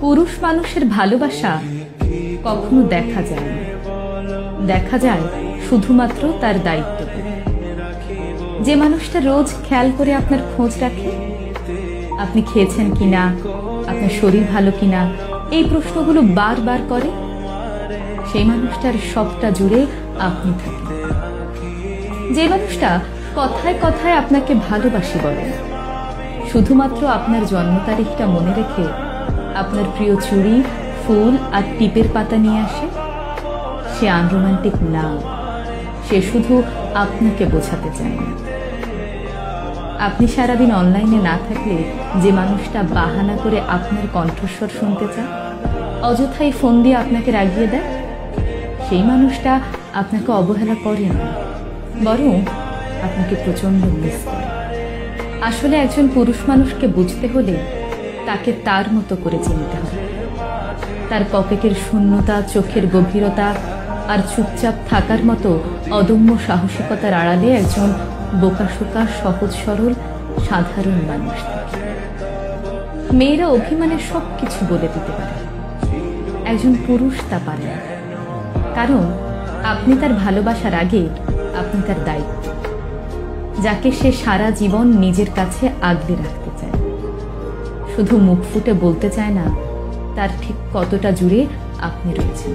পুরুষ মানুষের ভালোবাসা কখনো দেখা যায় না, দেখা যায় শুধুমাত্র তার দায়িত্ব। যে মানুষটা রোজ খেয়াল করে আপনার খোঁজ রাখে, আপনি খেয়েছেন কিনা, আপনার শরীর ভালো কিনা, এই প্রশ্নগুলো বারবার করে, সেই মানুষটার সবটা জুড়ে আপনি থাকেন। যে মানুষটা কথায় কথায় আপনাকে ভালোবাসি বলে, শুধুমাত্র আপনার জন্ম তারিখটা মনে রেখে আপনার প্রিয় চুড়ি, ফুল আর টিপের পাতা নিয়ে আসে, সে আনরোমান্টিক না, সে শুধু আপনাকে বোঝাতে চায় না। আপনি সারাদিন অনলাইনে না থাকলে যে মানুষটা বাহানা করে আপনার কণ্ঠস্বর শুনতে চায়, অযথাই ফোন দিয়ে আপনাকে রাগিয়ে দেয়, সেই মানুষটা আপনাকে অবহেলা করে না, বরং আপনাকে প্রচন্ড মিস করে। আসলে একজন পুরুষ মানুষকে বুঝতে হলে তাকে তার মতো করে চিনতে হবে। তার পকেটের শূন্যতা, চোখের গভীরতা আর চুপচাপ থাকার মতো অদম্য সাহসিকতার আড়ালে একজন বোকাশোকা, সহজ সরল, সাধারণ মানুষ থাকে। মেয়েরা অভিমানে সবকিছু বলে দিতে পারে, একজন পুরুষ তা পারে না, কারণ আপনি তার ভালোবাসার আগে আপনি তার দায়িত্ব, যাকে সে সারা জীবন নিজের কাছে আগলে রাখতে চায়। শুধু মুখ ফুটে বলতে চায় না তার ঠিক কতটা জুড়ে আপনি রয়েছেন।